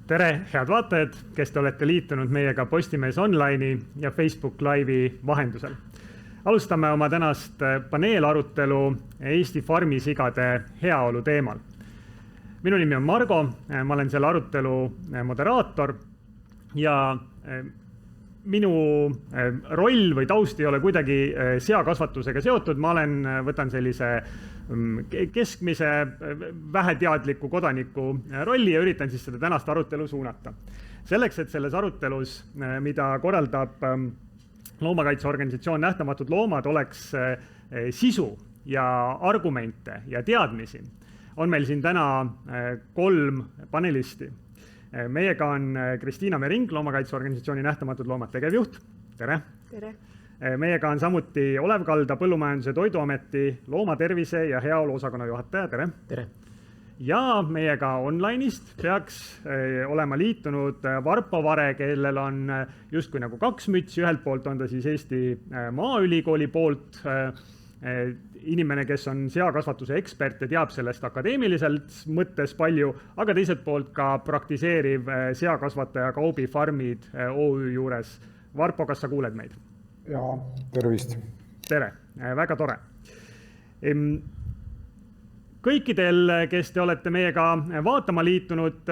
Tere, head vaatajad, kes te olete liitunud meiega Postimees Online'i ja Facebook Live'i vahendusel. Alustame oma tänast paneelarutelu Eesti farmisigade heaolu teemal. Minu nimi on Margo, ma olen selle arutelu moderaator ja minu roll või taust ei ole kuidagi seakasvatusega seotud. Ma võtan sellise keskmise väheteadliku kodaniku rolli ja üritan siis seda tänast arutelu suunata. Selleks, et selles arutelus, mida korraldab loomakaitseorganisatsioon Nähtamatud Loomad, oleks sisu ja argumente ja teadmisi, on meil siin täna 3 panelisti. Meiega on Kristiina Mering, loomakaitseorganisatsiooni Nähtamatud Loomad tegevjuht. Tere! Tere! Meiega on samuti Olev Kalda, Põllumajanduse Toiduameti loomatervise ja heaolu osakonna juhataja. Tere! Tere! Ja meiega online'ist peaks olema liitunud Varpo Vare, kellel on justkui nagu 2 mütsi. Ühelt poolt on ta siis Eesti Maaülikooli poolt inimene, kes on seakasvatuse ekspert ja teab sellest akadeemiliselt mõttes palju, aga teiselt poolt ka praktiseeriv seakasvataja Kaubi Farmid OÜ juures. Varpo, kas sa kuuled meid? Jaa, tervist. Tere, väga tore. Kõikidel, kes te olete meiega vaatama liitunud,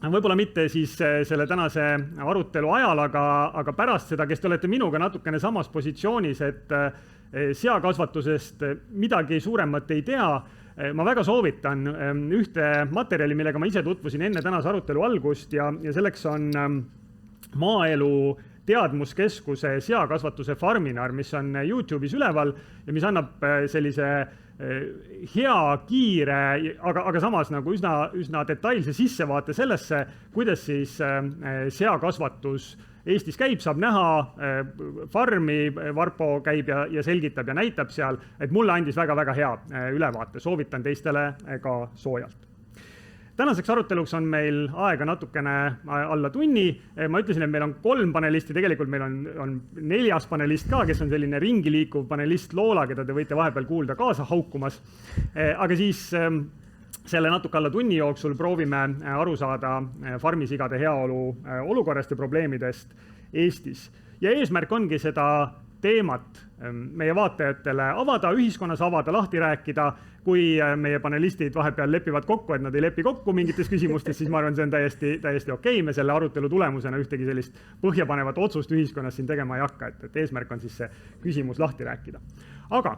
võib-olla mitte siis selle tänase arutelu ajal, aga pärast seda, kes te olete minuga natukene samas positsioonis, et seakasvatusest midagi suuremat ei tea, ma väga soovitan ühte materjali, millega ma ise tutvusin enne tänase arutelu algust ja selleks on Maaelu Teadmuskeskuse seakasvatuse farminar, mis on YouTube'is üleval ja mis annab sellise hea, kiire, aga samas nagu üsna detailse sissevaate sellesse, kuidas siis seakasvatus Eestis käib, saab näha farmi, Varpo käib ja selgitab ja näitab seal, et mulle andis väga-väga hea ülevaate, soovitan teistele ka soojalt. Tänaseks aruteluks on meil aega natukene alla tunni. Ma ütlesin, et meil on 3 panelisti, tegelikult meil on 4. panelist ka, kes on selline ringi liikuv panelist Loola, keda te võite vahepeal kuulda kaasa haukumas. Aga siis selle natuke alla tunni jooksul proovime aru saada farmisigade heaolu olukorrast ja probleemidest Eestis. Ja eesmärk ongi seda teemat meie vaatajatele avada, ühiskonnas avada, lahti rääkida. Kui meie panelistid vahepeal lepivad kokku, et nad ei lepi kokku mingites küsimustes, siis ma arvan, see on täiesti okei. Me selle arutelu tulemusena ühtegi sellist põhjapanevat otsust ühiskonnas siin tegema ei hakka, et eesmärk on siis see küsimus lahti rääkida. Aga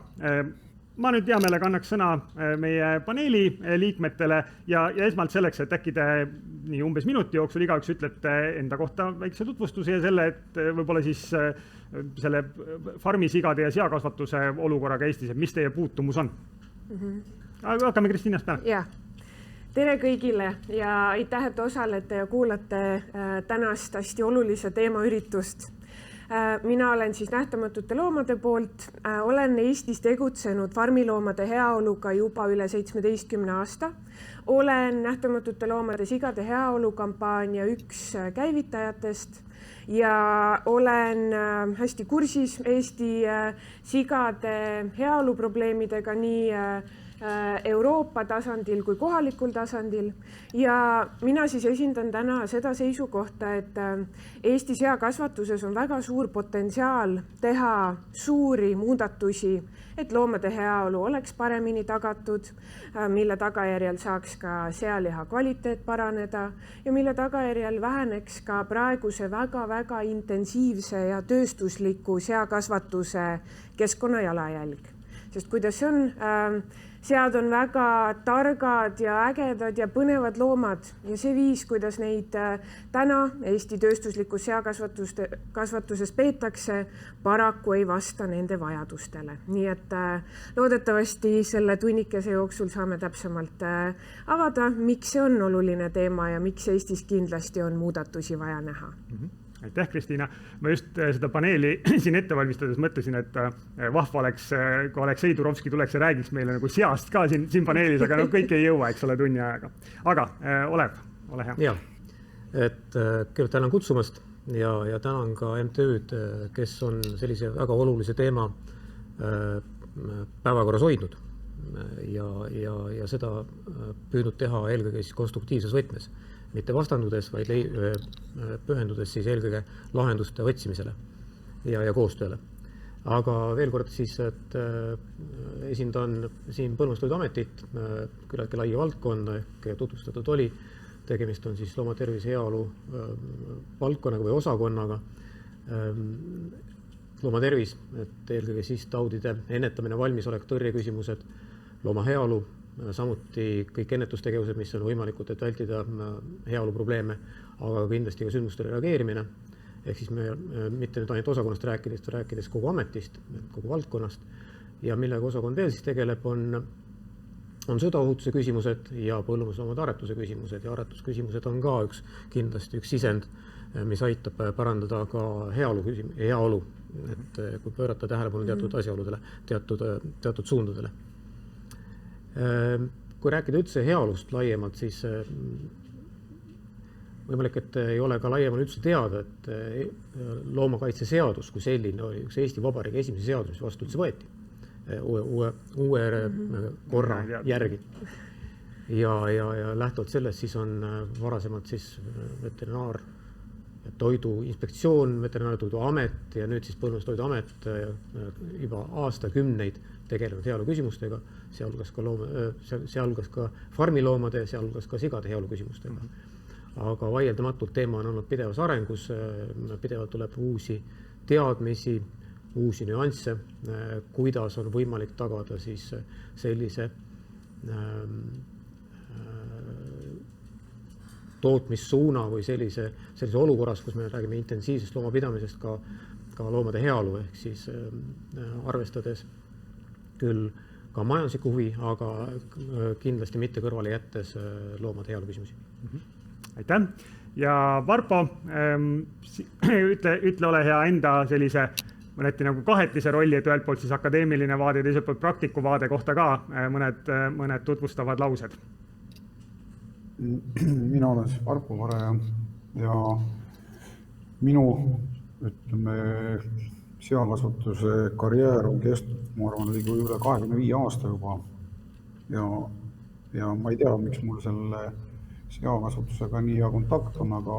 ma nüüd hea meelega annaks sõna meie paneeli liikmetele ja esmalt selleks, et äkki te nii umbes minuti jooksul igaüks ütlete enda kohta väikse tutvustuse ja selle, et võib-olla siis selle farmisigade ja seakasvatuse olukorraga Eestis, et mis teie puutumus on? Hakkame Kristiinast peale. Ja. Tere kõigile ja aitäh, et osalete ja kuulate tänast hästi olulise teemaüritust. Mina olen siis Nähtamatute Loomade poolt. Olen Eestis tegutsenud farmiloomade heaoluga juba üle 17 aasta. Olen Nähtamatute Loomade sigade heaolu kampaania üks käivitajatest ja olen hästi kursis Eesti sigade heaolu probleemidega nii Euroopa tasandil kui kohalikul tasandil ja mina siis esindan täna seda seisukohta, et Eesti seakasvatuses on väga suur potentsiaal teha suuri muudatusi, et loomade heaolu oleks paremini tagatud, mille tagajärjel saaks ka sealiha kvaliteet paraneda ja mille tagajärjel väheneks ka praeguse väga-väga intensiivse ja tööstusliku seakasvatuse keskkonnajalajälg. Sest kuidas see on, sead on väga targad ja ägedad ja põnevad loomad ja see viis, kuidas neid täna Eesti tööstuslikus seakasvatuses peetakse, paraku ei vasta nende vajadustele. Nii et loodetavasti selle tunnikese jooksul saame täpsemalt avada, miks see on oluline teema ja miks Eestis kindlasti on muudatusi vaja näha. Aitäh, Kristiina. Ma just seda paneeli siin ette valmistades mõtlesin, et vahva oleks, kui Aleksei Turovski tuleks ja räägiks meile nagu seast ka siin paneelis, aga kõik ei jõua, eks ole, tunni ajaga. Aga Olev, ole hea. Ja, et kõigepealt tänan kutsumast ja tänan ka MTÜ-d, kes on sellise väga olulise teema päevakorras hoidnud ja seda püüdnud teha eelkõige konstruktiivses võtmes. mitte vastandudes, vaid pühendudes siis eelkõige lahenduste otsimisele ja koostööle. Aga veel kord siis, et esindan siin Põllumajandustoiduametit, küllaltki lai valdkond ehk tutvustatud oli. Tegemist on siis loomatervise heaolu valdkonnaga või osakonnaga. Loomatervis, et eelkõige siis taudide ennetamine, valmisolek, tõrje küsimused, looma heaolu, samuti kõik ennetustegevused, mis on võimalikud, et vältida heaolu probleeme, aga kindlasti ka sündmustele reageerimine. Ehk siis me mitte nüüd ainult osakonnast rääkides kogu ametist, kogu valdkonnast ja millega osakond veel siis tegeleb, on sõiduohutuse küsimused ja põllumajandusloomade aretuse küsimused ja aretusküsimused on ka kindlasti üks sisend, mis aitab parandada ka heaolu, et kui pöörata tähelepanu teatud asjaoludele, teatud suundadele. Kui rääkida üldse heaolust laiemalt, siis võimalik, et ei ole ka laiemal üldse teada, et loomakaitseseadus kui selline oli üks Eesti Vabariigi esimese seadus, mis vastu üldse võeti uue korra järgi. Ja lähtuvalt sellest siis on varasemalt siis veterinaar- ja toiduinspektsioon, veterinaar- ja toiduamet ja nüüd siis Põllumajandustoiduamet juba aastakümneid tegelenud heaolu küsimustega, sealhulgas ka farmiloomade, sealhulgas ka sigade heaolu küsimustega. Aga vaieldamatult teema on olnud pidevas arengus, pidevalt tuleb uusi teadmisi, uusi nüansse, kuidas on võimalik tagada siis sellise tootmissuuna või sellise olukorras, kus me räägime intensiivsest loomapidamisest ka loomade heaolu, ehk siis arvestades küll ka majanduslikku huvi, aga kindlasti mitte kõrvale jättes loomade heaolu küsimusi. Aitäh! Ja Varpo, ütle ole hea enda sellise mõneti nagu kahetise rolli, et ühelt poolt siis akadeemiline vaade, teiselt poolt praktiku vaade kohta ka mõned tutvustavad laused. Mina olen siis Varpo Vare ja minu seakasvatuse karjäär on kestnud, ma arvan, üle 25 aasta juba. Ja ma ei tea, miks mul selle seakasvatusega nii hea kontakt on, aga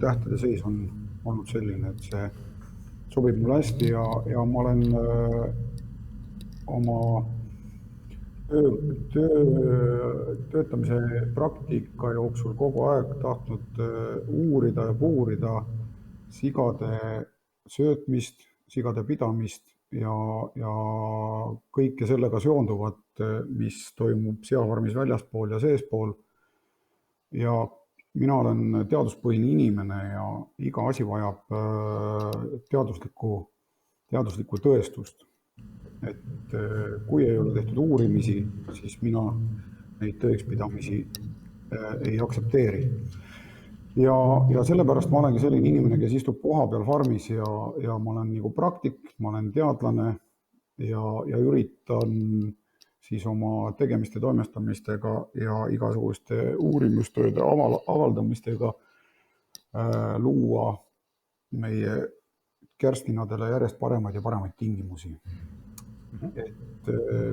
tähtede seis on olnud selline, et see sobib mulle hästi ja ma olen oma töötamise praktika jooksul kogu aeg tahtnud uurida ja puurida sigade söötmist, sigade pidamist ja kõike sellega seonduvat, mis toimub seafarmis väljaspool ja seespool. Ja mina olen teaduspõhine inimene ja iga asi vajab teaduslikku tõestust. Et kui ei ole tehtud uurimisi, siis mina neid tõekspidamisi ei aktsepteeri. Ja sellepärast ma olengi selline inimene, kes istub koha peal farmis ja ma olen nagu praktik, ma olen teadlane ja üritan siis oma tegemiste toimestamistega ja igasuguste uurimustööde avaldamistega luua meie kärskinadele järjest paremaid ja paremaid tingimusi. Et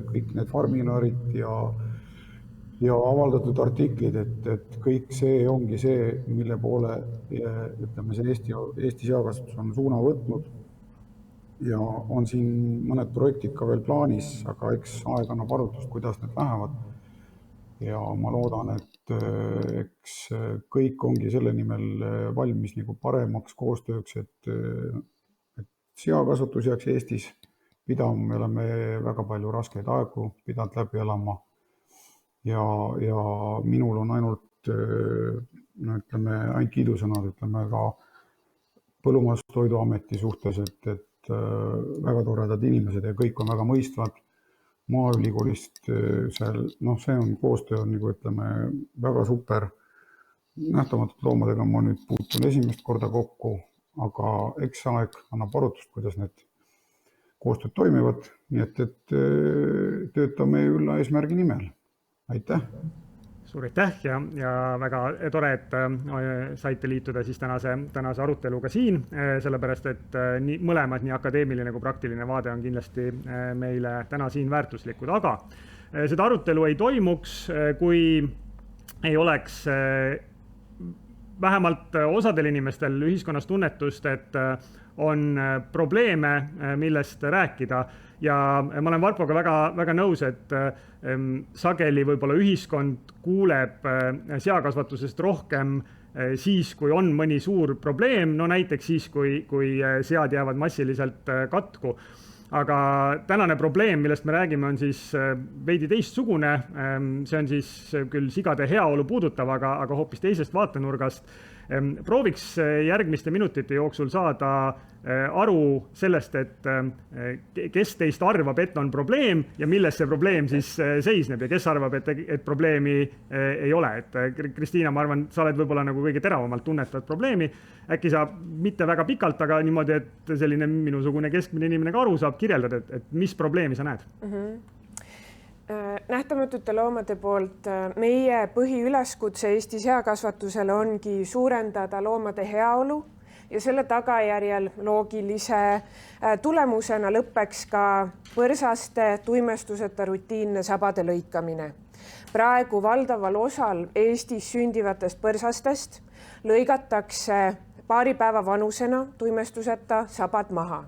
kõik need farminarid ja avaldatud artiklid, et kõik see ongi see, mille poole see Eesti seakasvatus on suuna võtnud. Ja on siin mõned projektid ka veel plaanis, aga eks aeg annab arutust, kuidas need lähevad. Ja ma loodan, et eks kõik ongi selle nimel valmis nagu paremaks koostööks, et seakasvatus jääks Eestis pidama. Me oleme väga palju raskeid aegu pidanud läbi elama. Ja minul on ainult kiidusõnad, ka Põllumajandustoiduameti suhtes, et väga toredad inimesed ja kõik on väga mõistvad. Maaülikoolist seal, see on koostöö on väga super. Nähtamatud loomadega ma nüüd puutun esimest korda kokku, aga eks aeg annab arutust, kuidas need koostööd toimivad. Nii et töötame ülla eesmärgi nimel. Aitäh! Suur aitäh ja väga tore, et saite liituda siis tänase aruteluga siin, sellepärast, et mõlemad, nii akadeemiline kui praktiline vaade on kindlasti meile täna siin väärtuslikud. Aga seda arutelu ei toimuks, kui ei oleks vähemalt osadel inimestel ühiskonnas tunnetust, et on probleeme, millest rääkida ja ma olen Varpoga väga nõus, et sageli võib-olla ühiskond kuuleb seakasvatusest rohkem siis, kui on mõni suur probleem, no näiteks siis, kui sead jäävad massiliselt katku. Aga tänane probleem, millest me räägime, on siis veidi teistsugune. See on siis küll sigade heaolu puudutav, aga hoopis teisest vaatenurgast. Prooviks järgmiste minutite jooksul saada aru sellest, et kes teist arvab, et on probleem ja milles see probleem siis seisneb ja kes arvab, et probleemi ei ole. Et Kristiina, ma arvan, sa oled võib-olla nagu kõige teravamalt tunnetavad probleemi. Äkki sa mitte väga pikalt, aga niimoodi, et selline minusugune keskmine inimene ka aru saab kirjeldada, et mis probleemi sa näed? Nähtamatute loomade poolt meie põhiüleskutse Eesti seakasvatusele ongi suurendada loomade heaolu ja selle tagajärjel loogilise tulemusena lõppeks ka põrsaste tuimestuseta rutiinne sabade lõikamine. Praegu valdaval osal Eestis sündivatest põrsastest lõigatakse paari päeva vanusena tuimestuseta sabad maha.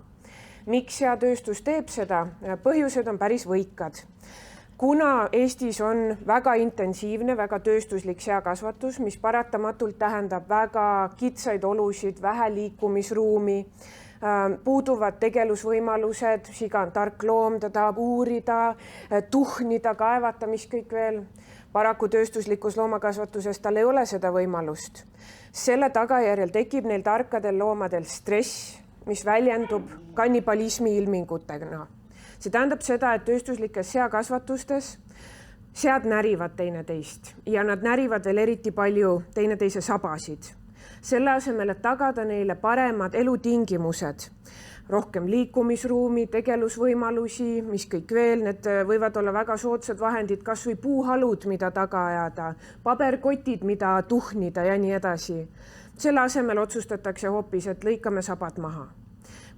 Miks seatööstus teeb seda? Põhjused on päris võikad. Kuna Eestis on väga intensiivne, väga tööstuslik seakasvatus, mis paratamatult tähendab väga kitsaid olusid, vähe liikumisruumi, puuduvad tegelusvõimalused, siga on tark loom, ta tahab uurida, tuhnida, kaevata, mis kõik veel. Paraku tööstuslikus loomakasvatuses tal ei ole seda võimalust. Selle tagajärjel tekib neil tarkadel loomadel stress, mis väljendub kannibalismi ilmingutena. See tähendab seda, et tööstuslikes seakasvatustes sead närivad teineteist ja nad närivad veel eriti palju teineteise sabasid. Selle asemel, et tagada neile paremad elutingimused, rohkem liikumisruumi, tegelusvõimalusi, mis kõik veel, need võivad olla väga soodsad vahendid, kas või puuhalud, mida taga ajada, paberkotid, mida tuhnida ja nii edasi. Selle asemel otsustatakse hoopis, et lõikame sabad maha.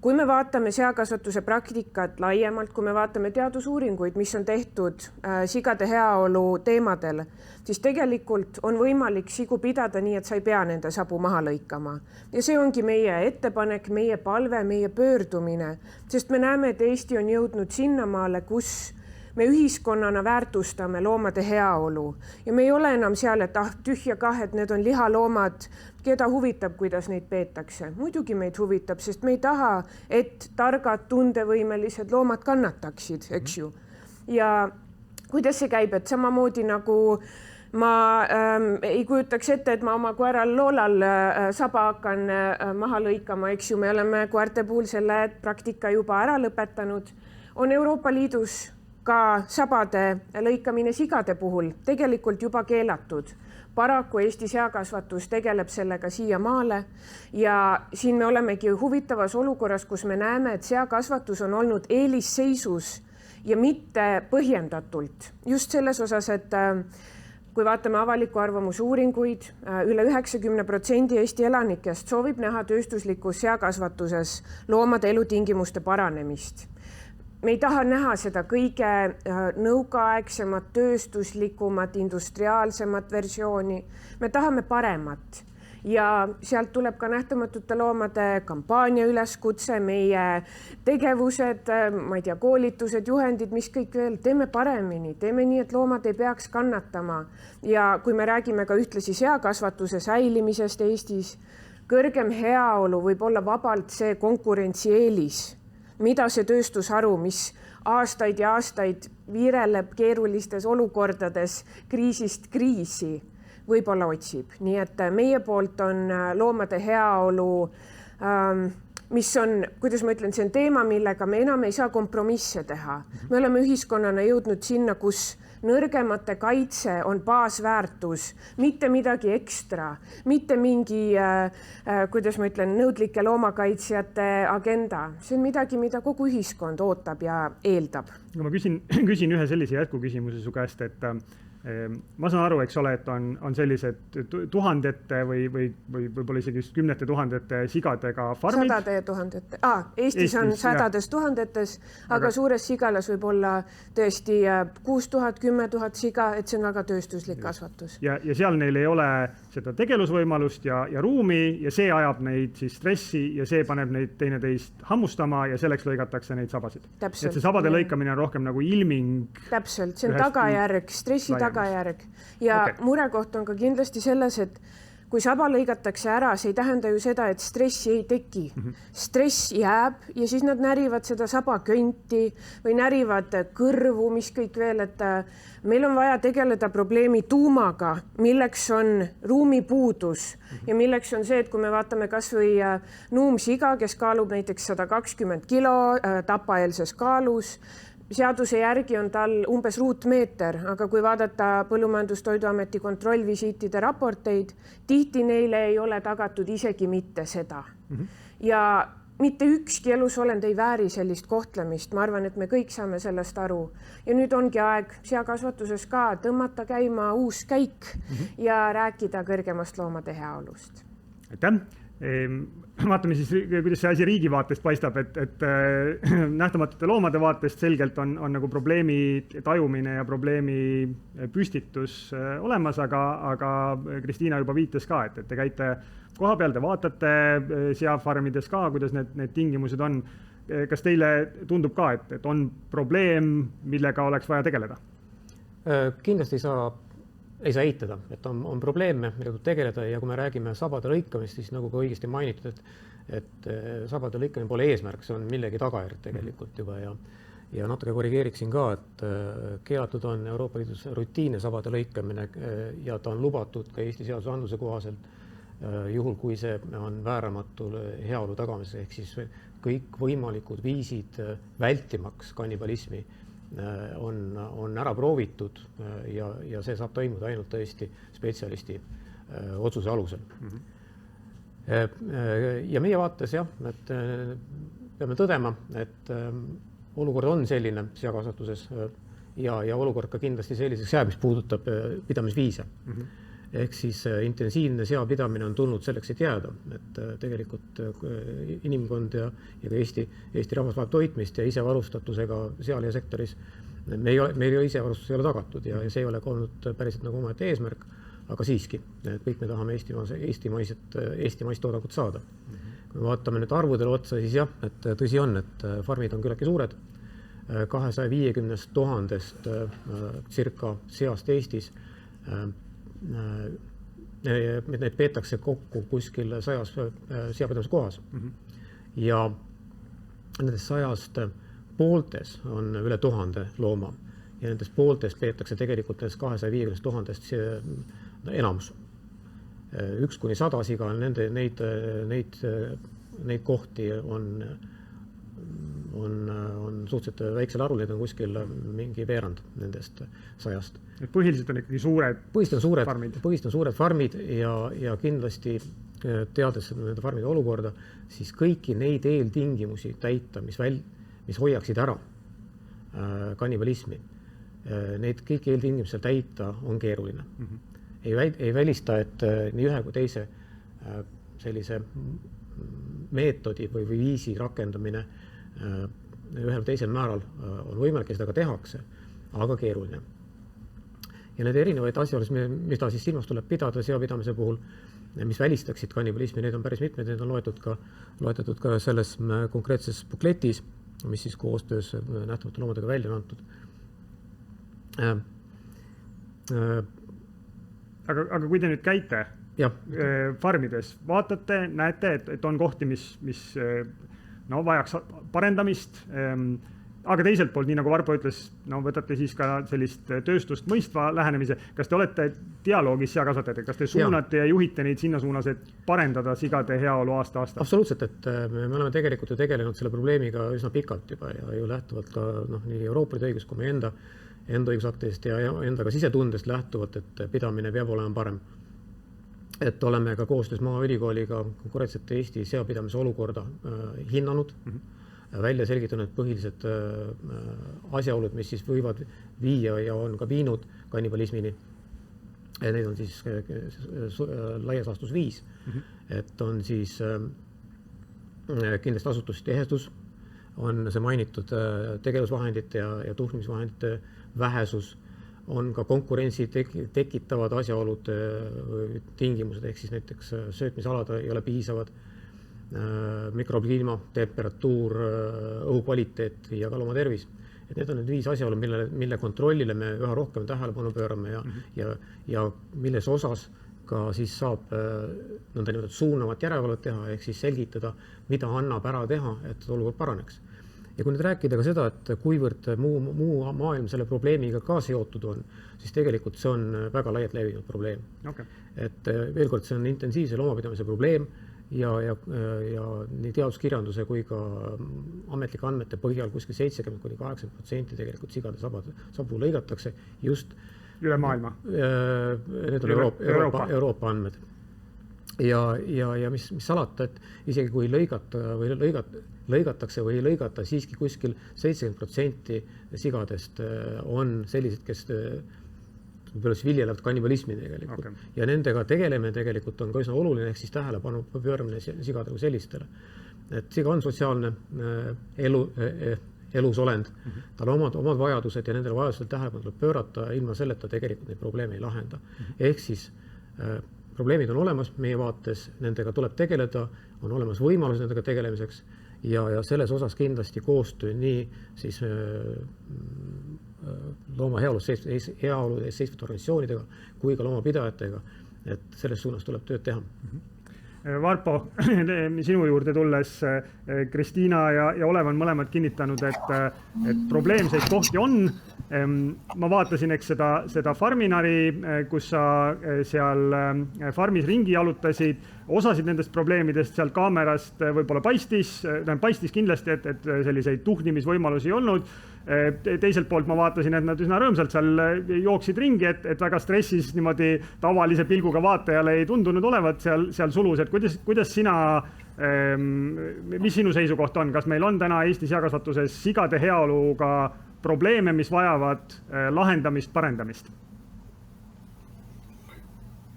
Kui me vaatame seakasvatuse praktikat laiemalt, kui me vaatame teadusuuringuid, mis on tehtud sigade heaolu teemadel, siis tegelikult on võimalik sigu pidada nii, et sa ei pea nende sabu maha lõikama. Ja see ongi meie ettepanek, meie palve, meie pöördumine, sest me näeme, et Eesti on jõudnud sinnamaale, kus me ühiskonnana väärtustame loomade heaolu ja me ei ole enam seal, et tühja kah, et need on lihaloomad, keda huvitab, kuidas neid peetakse. Muidugi meid huvitab, sest me ei taha, et targad, tundevõimelised loomad kannataksid, eks ju. Ja kuidas see käib, et samamoodi nagu ma ei kujutaks ette, et ma oma koeral Loolal saba hakkan maha lõikama, eks ju, me oleme koerte puhul selle praktika juba ära lõpetanud. On Euroopa Liidus ka sabade lõikamine sigade puhul tegelikult juba keelatud. Paraku Eesti seakasvatus tegeleb sellega siiamaale ja siin me olemegi huvitavas olukorras, kus me näeme, et seakasvatus on olnud eelisseisus ja mitte põhjendatult. Just selles osas, et kui vaatame avaliku arvamusuuringuid, üle 90% Eesti elanikest soovib näha tööstuslikus seakasvatuses loomade elutingimuste paranemist. Me ei taha näha seda kõige nõukaaegsemat, tööstuslikumat, industriaalsemat versiooni. Me tahame paremat ja sealt tuleb ka nähtamatute loomade kampaania üleskutse, meie tegevused, ma ei tea, koolitused, juhendid, mis kõik veel, teeme paremini, teeme nii, et loomad ei peaks kannatama. Ja kui me räägime ka ühtlasi seakasvatuse säilimisest Eestis, kõrgem heaolu võib olla vabalt see konkurentsieelis, mida see tööstusharu, mis aastaid ja aastaid viireleb keerulistes olukordades kriisist kriisi, võib-olla otsib. Nii et meie poolt on loomade heaolu, mis on, kuidas ma ütlen, see on teema, millega me enam ei saa kompromisse teha. Me oleme ühiskonnana jõudnud sinna, kus nõrgemate kaitse on baasväärtus, mitte midagi ekstra, mitte mingi, kuidas ma ütlen, nõudlike loomakaitsjate agenda. See on midagi, mida kogu ühiskond ootab ja eeldab. Ma küsin ühe sellise jätkuküsimuse su käest, et Ma saan aru, eks ole, et on sellised tuhandete või võib-olla isegi just 10 000 sigadega farmid. 100 000. Eestis on 100 000, aga suures sigalas võib olla tõesti 6000, 10 000 siga, et see on väga tööstuslik kasvatus. Ja seal neil ei ole seda tegelusvõimalust ja ruumi ja see ajab neid siis stressi ja see paneb neid teineteist hammustama ja selleks lõigatakse neid sabasid. Täpselt. Et see sabade lõikamine on rohkem nagu ilming. Täpselt, see on tagajärg, stressi tagajärg. Ja murekoht on ka kindlasti selles, et kui saba lõigatakse ära, see ei tähenda ju seda, et stressi ei teki. Stress jääb ja siis nad närivad seda sabakönti või närivad kõrvu, mis kõik veel, et meil on vaja tegeleda probleemi tuumaga, milleks on ruumipuudus ja milleks on see, et kui me vaatame kas või nuumsiga, kes kaalub näiteks 120 kilo tapaeelses kaalus, seaduse järgi on tal umbes ruutmeeter, aga kui vaadata Põllumajandus-Toiduameti kontrollvisiitide raporteid, tihti neile ei ole tagatud isegi mitte seda. Ja mitte ükski elusolend ei vääri sellist kohtlemist. Ma arvan, et me kõik saame sellest aru. Ja nüüd ongi aeg seakasvatuses ka tõmmata käima uus käik ja rääkida kõrgemast loomade heaolust. Aitäh! Vaatame siis, kuidas see asi riigi vaatest paistab, et nähtamatute loomade vaatest selgelt on nagu probleemi tajumine ja probleemi püstitus olemas, aga Kristiina juba viitas ka, et te käite koha peal, te vaatate seafarmides ka, kuidas need tingimused on. Kas teile tundub ka, et on probleem, millega oleks vaja tegeleda? Kindlasti ei saa eitada, et on probleeme, millega tuleb tegeleda ja kui me räägime sabade lõikamist, siis nagu ka õigesti mainitud, et sabade lõikamine pole eesmärk, see on millegi tagajärg tegelikult juba ja natuke korrigeeriksin ka, et keelatud on Euroopa Liidus rutiinne sabade lõikamine ja ta on lubatud ka Eesti seadusandluse kohaselt juhul, kui see on vääramatu heaolu tagamiseks, ehk siis kõik võimalikud viisid vältimaks kannibalismi on ära proovitud ja see saab toimuda ainult tõesti spetsialisti otsuse alusel. Ja meie vaates et peame tõdema, et olukord on selline seakasvatuses ja olukord ka kindlasti selliseks jääb, mis puudutab pidamisviise. Ehk siis intensiivne seapidamine on tulnud selleks, et jääda, et tegelikult inimkond ja ka Eesti rahvas vajab toitmist ja isevarustatusega sealiha sektoris meil isevarustus ei ole tagatud ja see ei ole olnud päriselt nagu omaette eesmärk, aga siiski, kõik me tahame eestimaist toodangut saada. Kui me vaatame nüüd arvudele otsa, siis jah, et tõsi on, et farmid on küllaltki suured, 250 000 circa seast Eestis. Need peetakse kokku kuskil 100 seapidamise kohas ja nendest 100 pooltes on üle 1000 looma ja nendest pooltes peetakse tegelikult nendest 250 000 enamus. 1–100 siga, neid kohti on suhteliselt väiksel arvul, need on kuskil mingi veerand nendest 100. Põhiliselt on ikkagi farmid. Põhiliselt on suured farmid ja kindlasti teades nende farmide olukorda, siis kõiki neid eeltingimusi täita, mis hoiaksid ära kannibalismi. Neid kõiki eeltingimusi täita on keeruline. Ei välista, et nii ühe kui teise sellise meetodi või viisi rakendamine ühel või teisel määral on võimalik ja seda ka tehakse, aga keeruline. Ja need erinevaid asjaolusid, mida siis silmas tuleb pidada seapidamise puhul, mis välistaksid kannibalismi, need on päris mitmed, need on loetatud ka selles konkreetses bukletis, mis siis koostöös nähtamatu loomadega välja on antud. Aga kui te nüüd käite farmides, vaatate, näete, et on kohti, mis vajaks parendamist, aga teiselt poolt, nii nagu Varpo ütles, võtate siis ka sellist tööstust mõistva lähenemise. Kas te olete dialoogis seakasvatajatega? Kas te suunate ja juhite neid sinna suunas, et parendada sigade heaolu aasta-aasta? Absoluutselt, et me oleme tegelikult ju tegelenud selle probleemiga üsna pikalt juba ja ju lähtuvalt ka nii Euroopa Liidu õigus kui meie enda õigusaktidest ja endaga sisetundest lähtuvalt, et pidamine peab olema parem. Et oleme ka koostöös Maaülikooliga konkreetselt Eesti seapidamise olukorda hinnanud. välja selgitanud põhilised asjaolud, mis siis võivad viia ja on ka viinud kannibalismini. Need on siis laias laastus 5, et on siis kindlasti asutustihedus, on see mainitud tegevusvahendite ja tuhnimisvahendite vähesus, on ka konkurentsi tekitavad asjaolud, tingimused, ehk siis näiteks söötmisalad ei ole piisavad, mikrokliima, temperatuur, õhukvaliteet ja ka looma tervis. Et need on need 5 asjaolu, mille kontrollile me üha rohkem tähelepanu pöörame ja milles osas ka siis saab nõnda suunavat järelevalvet teha, ehk siis selgitada, mida annab ära teha, et olukord paraneks. Ja kui nüüd rääkida ka seda, et kuivõrd muu maailm selle probleemiga ka seotud on, siis tegelikult see on väga laialt levinud probleem. Okay. Et veel kord, see on intensiivse loomapidamise probleem ja nii teaduskirjanduse kui ka ametlike andmete põhjal kuskil 70–80% tegelikult sigade sabu lõigatakse just üle maailma. Need on Euroopa andmed. Ja mis salata, et isegi kui lõigatakse või ei lõigata, siiski kuskil 70% sigadest on sellised, kes viljelevad kannibalismi tegelikult. Okay. Ja nendega tegeleme tegelikult on ka üsna oluline, ehk siis tähelepanu pööramine sigadele sellistele. Et siga on sotsiaalne elusolend, tal on omad vajadused ja nendele vajadustel tähelepanu tuleb pöörata, ilma selleta tegelikult neid probleeme ei lahenda. Ehk siis probleemid on olemas meie vaates, nendega tuleb tegeleda, on olemas võimalus nendega tegelemiseks ja selles osas kindlasti koostöö nii siis looma heaolu eest seisvate organisatsioonidega kui ka loomapidajatega, et selles suunas tuleb tööd teha. Varpo, sinu juurde tulles, Kristiina ja Olev on mõlemad kinnitanud, et probleemseid kohti on. Ma vaatasin seda Farminari, kus sa seal farmis ringi jalutasid, osasid nendest probleemidest seal kaamerast võib-olla paistis kindlasti, et selliseid tuhnimisvõimalusi ei olnud. Teiselt poolt ma vaatasin, et nad üsna rõõmsalt seal jooksid ringi, et väga stressis niimoodi tavalise pilguga vaatajale ei tundunud olevat seal sulus, et kuidas sina, mis sinu seisukoht on, kas meil on täna Eestis seakasvatuses sigade heaoluga probleeme, mis vajavad lahendamist, parendamist?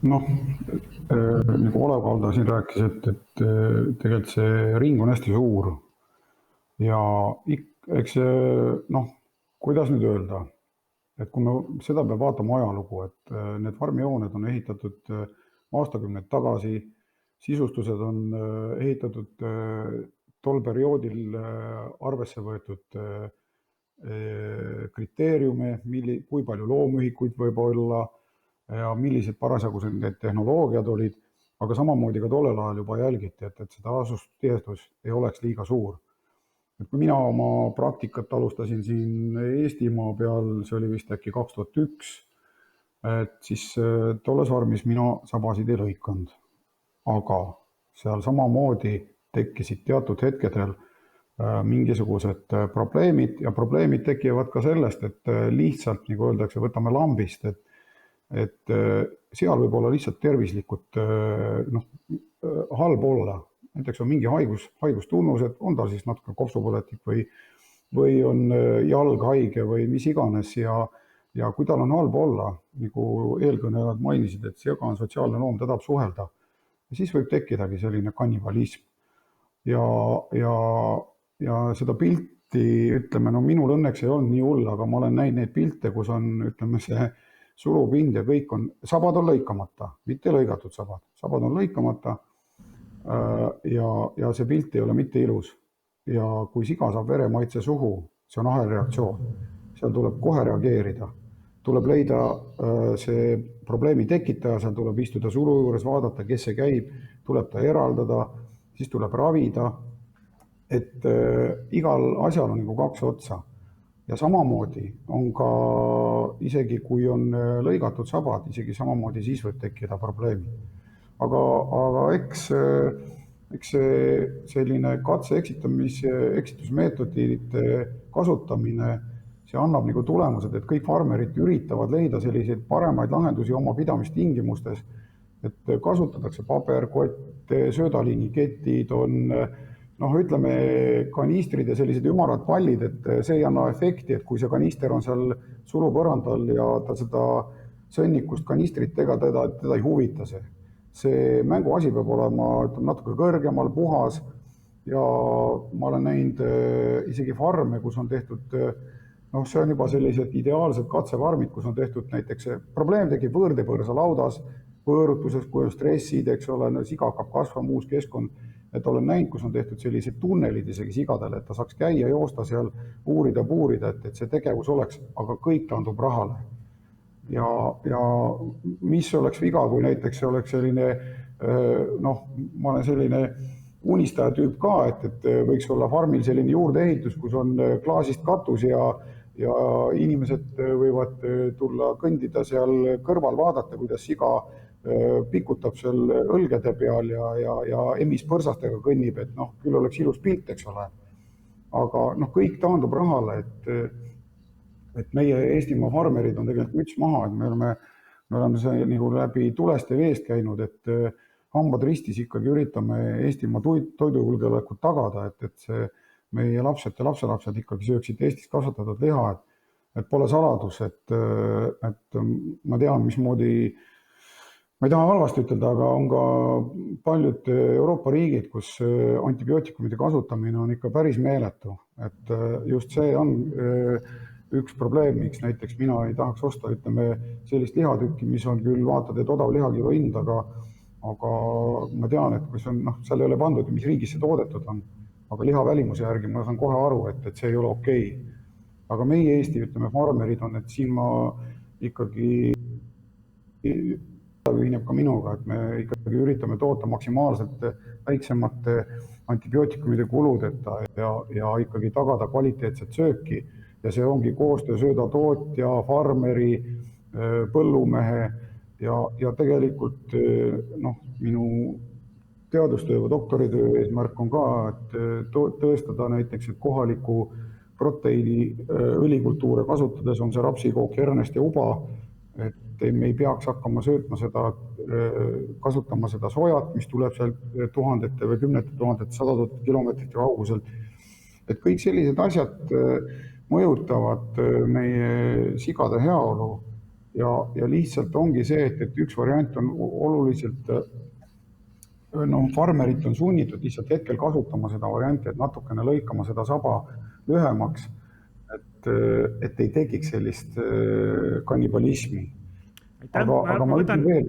Nagu Olev Kalda siin rääkis, et tegelikult see ring on hästi suur ja eks kuidas nüüd öelda, et kui me seda peab vaatama ajalugu, et need farmihooned on ehitatud aastakümneid tagasi, sisustused on ehitatud tol perioodil arvesse võetud kriteeriume, kui palju loomühikuid võib olla ja millised parasjagu need tehnoloogiad olid, aga samamoodi ka tollel ajal juba jälgiti, et seda asustustihedus ei oleks liiga suur. Et kui mina oma praktikat alustasin siin Eestimaa peal, see oli vist äkki 2001, et siis tolles farmis mina sabasid ei lõikanud. Aga seal samamoodi tekkisid teatud hetkedel mingisugused probleemid ja probleemid tekivad ka sellest, et lihtsalt, nagu öeldakse, võtame lambist, et seal võib olla lihtsalt tervislikult halb olla. Näiteks on mingi haigustunnused, on tal siis natuke kopsupõletik või on jalg haige või mis iganes ja kui tal on halb olla, nagu eelkõnelejad mainisid, et siga on sotsiaalne loom, ta tahab suhelda, siis võib tekkidagi selline kannibalism. Ja seda pilti, ütleme, minul õnneks ei olnud nii hull, aga ma olen näinud neid pilte, kus on, ütleme, see sulupind ja kõik on, sabad on lõikamata, mitte lõigatud sabad on lõikamata. Ja see pilt ei ole mitte ilus. Ja kui siga saab veremaitse suhu, see on ahelreaktsioon. Seal tuleb kohe reageerida. Tuleb leida see probleemi tekitaja, seal tuleb istuda sulu juures, vaadata, kes see käib, tuleb ta eraldada, siis tuleb ravida. Et igal asjal on nagu 2 otsa. Ja samamoodi on ka, isegi kui on lõigatud sabad, isegi samamoodi siis võib tekkida probleemi. Aga eks selline eksitusmeetodite kasutamine, see annab nagu tulemused, et kõik farmerid üritavad leida selliseid paremaid lahendusi oma pidamistingimustes, et kasutatakse paberkotte, söödaliiniketid, on noh, ütleme kanistrid ja sellised ümarad pallid, et see ei anna efekti, et kui see kanister on seal sulupõrandal ja ta seda sõnnikust kanistrit teda ei huvita see. See mänguasi peab olema natuke kõrgemal, puhas ja ma olen näinud isegi farme, kus on tehtud, noh, see on juba sellised ideaalsed katsefarmid, kus on tehtud näiteks, probleem tekib võõrdepõrsa laudas, võõrutuses, kui on stressid, eks ole, siga hakkab kasvama, uus keskkond, et olen näinud, kus on tehtud sellised tunnelid isegi sigadele, et ta saaks käia, joosta seal, uurida, puurida, et see tegevus oleks, aga kõik taandub rahale. Ja mis oleks viga, kui näiteks see oleks selline, noh, ma olen selline unistaja tüüp ka, et võiks olla farmil selline juurdeehitus, kus on klaasist katus ja inimesed võivad tulla kõndida seal kõrval, vaadata, kuidas siga pikutab seal õlgede peal ja emis põrsastega kõnnib, et noh, küll oleks ilus pilt, eks ole. Aga noh, kõik taandub rahale, et meie Eestimaa farmerid on tegelikult müts maha, et me oleme see nagu läbi tulest ja veest käinud, et hambad ristis ikkagi üritame Eestimaa toidujulgeolekut tagada, et see meie lapsed ja lapselapsed ikkagi sööksid Eestis kasvatatud liha, et pole saladus, et ma tean, mismoodi, ma ei taha halvasti ütelda, aga on ka paljud Euroopa riigid, kus antibiootikumide kasutamine on ikka päris meeletu, et just see on üks probleem, miks näiteks mina ei tahaks osta, ütleme, sellist lihatükki, mis on küll vaatad, et odav lihakilo hind, aga ma tean, et kui see on, noh, seal ei ole pandud, mis riigis see toodetud on, aga liha välimuse järgi ma saan kohe aru, et see ei ole okei. Aga meie Eesti, ütleme, farmerid on, et siin ma ikkagi ühineb ka minuga, et me ikkagi üritame toota maksimaalselt väiksemate antibiootikumide kuludeta ja ikkagi tagada kvaliteetset sööki. Ja see ongi koostöö söödatootja, farmeri, põllumehe ja tegelikult noh, minu teadustöö või doktoritöö eesmärk on ka, et tõestada näiteks, et kohaliku proteiini õlikultuure kasutades on see rapsikook, hernest ja uba, et me ei peaks hakkama söötma seda, kasutama seda sojat, mis tuleb seal tuhandete või kümnete tuhandete, 100 000 kilomeetrite kauguselt. Et kõik sellised asjad mõjutavad meie sigade heaolu ja lihtsalt ongi see, et üks variant on oluliselt, noh, farmerit on sunnitud lihtsalt hetkel kasutama seda varianti, et natukene lõikama seda saba lühemaks, et ei tekiks sellist kannibalismi. Aga ma ütlen veel.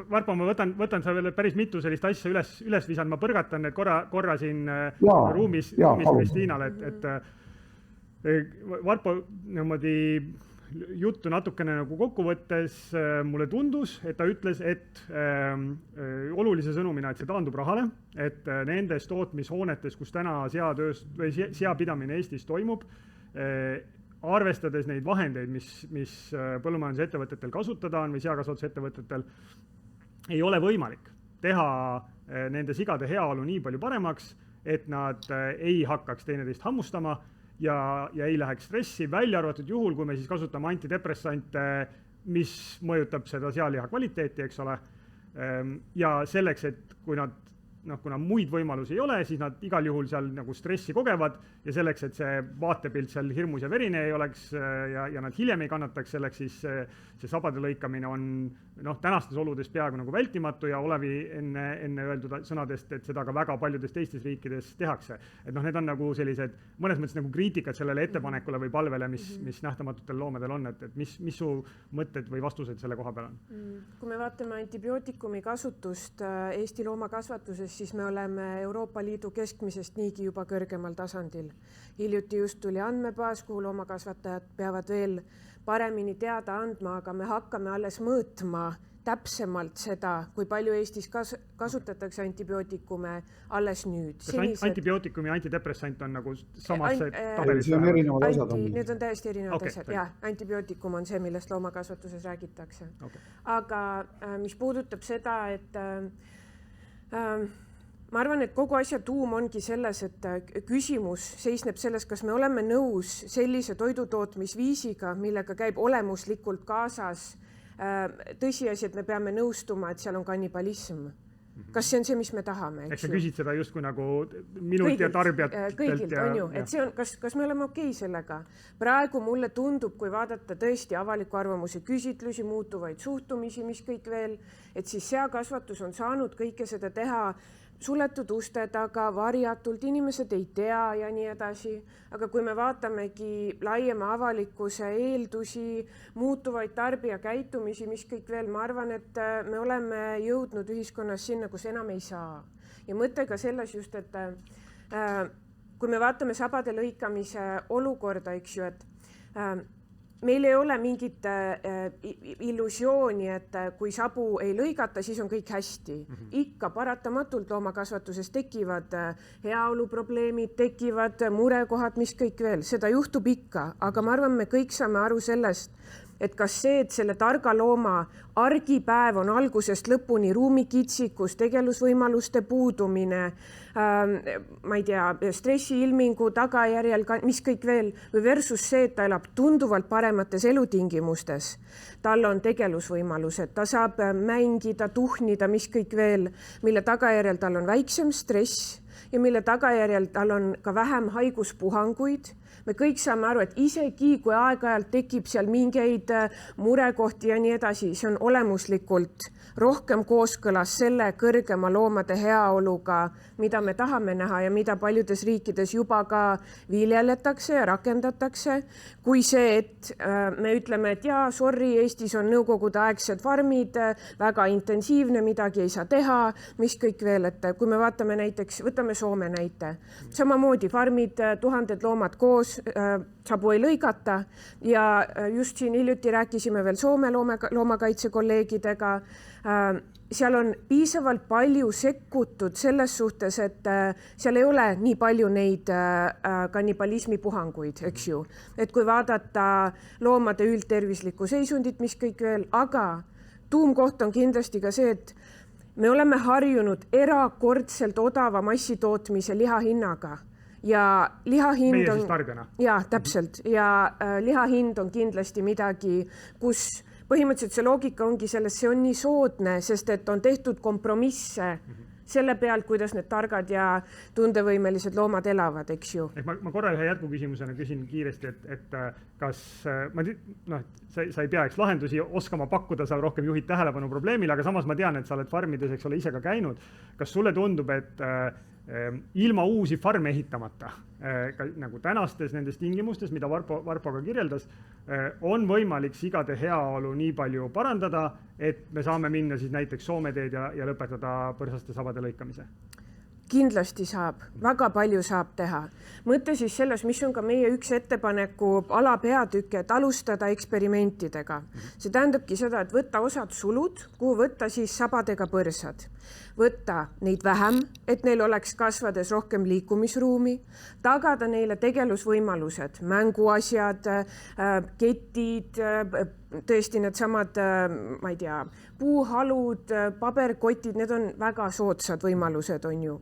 Varpo, ma võtan sa veel päris mitu sellist asja üles visan, ma põrgatan need korra siin ruumis Kristiinale, et Varpo niimoodi juttu natukene nagu kokkuvõttes mulle tundus, et ta ütles, et olulise sõnumina, et see taandub rahale, et nendes tootmishoonetes, kus täna seapidamine Eestis toimub, arvestades neid vahendeid, mis põllumajandusettevõtetel kasutada on või seakasvatusettevõtetel, ei ole võimalik teha nende sigade heaolu nii palju paremaks, et nad ei hakkaks teineteist hammustama ja ei läheks stressi, välja arvatud juhul, kui me siis kasutame antidepressante, mis mõjutab seda sealiha kvaliteeti, eks ole. Ja selleks, et kuna muid võimalusi ei ole, siis nad igal juhul seal nagu stressi kogevad ja selleks, et see vaatepilt seal hirmus ja verine ei oleks ja nad hiljem ei kannataks, selleks siis see sabade lõikamine on tänastes oludes peaaegu nagu vältimatu ja Olevi enne öeldud sõnadest, et seda ka väga paljudes teistes riikides tehakse. Et need on nagu sellised mõnes mõttes nagu kriitikad sellele ettepanekule või palvele, mis nähtamatutel loomadel on, et mis su mõtted või vastused selle koha peal on? Kui me vaatame antibiootikumi kasutust Eesti loomakasvatuses, siis me oleme Euroopa Liidu keskmisest niigi juba kõrgemal tasandil. Hiljuti just tuli andmebaas, kuhu loomakasvatajad peavad veel paremini teada andma, aga me hakkame alles mõõtma täpsemalt seda, kui palju Eestis kasutatakse antibiootikume alles nüüd. Kas antibiootikum ja antidepressant on nagu samasse tabelis? See on erinevad asjad. Need on täiesti erinevad asjad. Jah, antibiootikum on see, millest loomakasvatuses räägitakse. Aga mis puudutab seda, et ma arvan, et kogu asja tuum ongi selles, et küsimus seisneb selles, kas me oleme nõus sellise toidutootmisviisiga, millega käib olemuslikult kaasas tõsiasi, et me peame nõustuma, et seal on kannibalism. Kas see on see, mis me tahame? Eks sa küsid seda justkui nagu minult ja tarbijatelt. Kõigilt on ju, et see on, kas me oleme okei sellega? Praegu mulle tundub, kui vaadata tõesti avaliku arvamuse küsitlusi, muutuvaid suhtumisi, mis kõik veel, et siis seakasvatus on saanud kõike seda teha suletud uste taga, varjatult, inimesed ei tea ja nii edasi. Aga kui me vaatamegi laiema avalikkuse eeldusi, muutuvaid tarbija käitumisi, mis kõik veel, ma arvan, et me oleme jõudnud ühiskonnas sinna, kus enam ei saa. Ja mõte ka selles just, et kui me vaatame sabade lõikamise olukorda, eks ju, et meil ei ole mingit illusiooni, et kui sabu ei lõigata, siis on kõik hästi. Ikka paratamatult loomakasvatuses tekivad heaoluprobleemid, tekivad murekohad, mis kõik veel. Seda juhtub ikka, aga ma arvan, me kõik saame aru sellest, et kas see, et selle targa looma argipäev on algusest lõpuni ruumikitsikus, tegelusvõimaluste puudumine, ma ei tea, stressiilmingu tagajärjel, mis kõik veel, versus see, et ta elab tunduvalt paremates elutingimustes. Tal on tegelusvõimalused, ta saab mängida, tuhnida, mis kõik veel, mille tagajärjel tal on väiksem stress ja mille tagajärjel tal on ka vähem haiguspuhanguid. Me kõik saame aru, et isegi kui aeg-ajalt tekib seal mingeid murekohti ja nii edasi, see on olemuslikult rohkem kooskõlas selle kõrgema loomade heaoluga, mida me tahame näha ja mida paljudes riikides juba ka viljeletakse ja rakendatakse, kui see, et me ütleme, et jaa, sorry, Eestis on nõukogudeaegsed farmid, väga intensiivne, midagi ei saa teha, mis kõik veel, et kui me vaatame näiteks, võtame Soome näite, samamoodi farmid, 1000 loomad koos, sabu ei lõigata ja just siin hiljuti rääkisime veel Soome loomakaitse kolleegidega. Seal on piisavalt palju sekkutud selles suhtes, et seal ei ole nii palju neid kannibalismi puhanguid, eks ju. Et kui vaadata loomade üldtervislikku seisundit, mis kõik veel, aga tuumkoht on kindlasti ka see, et me oleme harjunud erakordselt odava massitootmise lihahinnaga. Ja lihahind meie on, siis tarbijana. Ja, täpselt. Ja lihahind on kindlasti midagi, kus põhimõtteliselt see loogika ongi selles, see on nii soodne, sest et on tehtud kompromisse selle pealt, kuidas need targad ja tundevõimelised loomad elavad, eks ju. Ma korra ühe jätkuküsimusena küsin kiiresti, et kas, sa ei pea eks lahendusi oskama pakkuda, sa rohkem juhid tähelepanu probleemile, aga samas ma tean, et sa oled farmides, eks ole, ise ka käinud. Kas sulle tundub, et ilma uusi farme ehitamata, nagu tänastes nendes tingimustes, mida Varpo ka kirjeldas, on võimalik sigade heaolu nii palju parandada, et me saame minna siis näiteks Soome teed ja lõpetada põrsaste sabade lõikamise? Kindlasti saab, väga palju saab teha. Mõte siis selles, mis on ka meie üks ettepaneku alapeatükk, et alustada eksperimentidega. See tähendabki seda, et võtta osad sulud, kuhu võtta siis sabadega põrsad. Võtta neid vähem, et neil oleks kasvades rohkem liikumisruumi, tagada neile tegelusvõimalused, mänguasjad, ketid, tõesti need samad, ma ei tea, puuhalud, paberkotid, need on väga soodsad võimalused, on ju.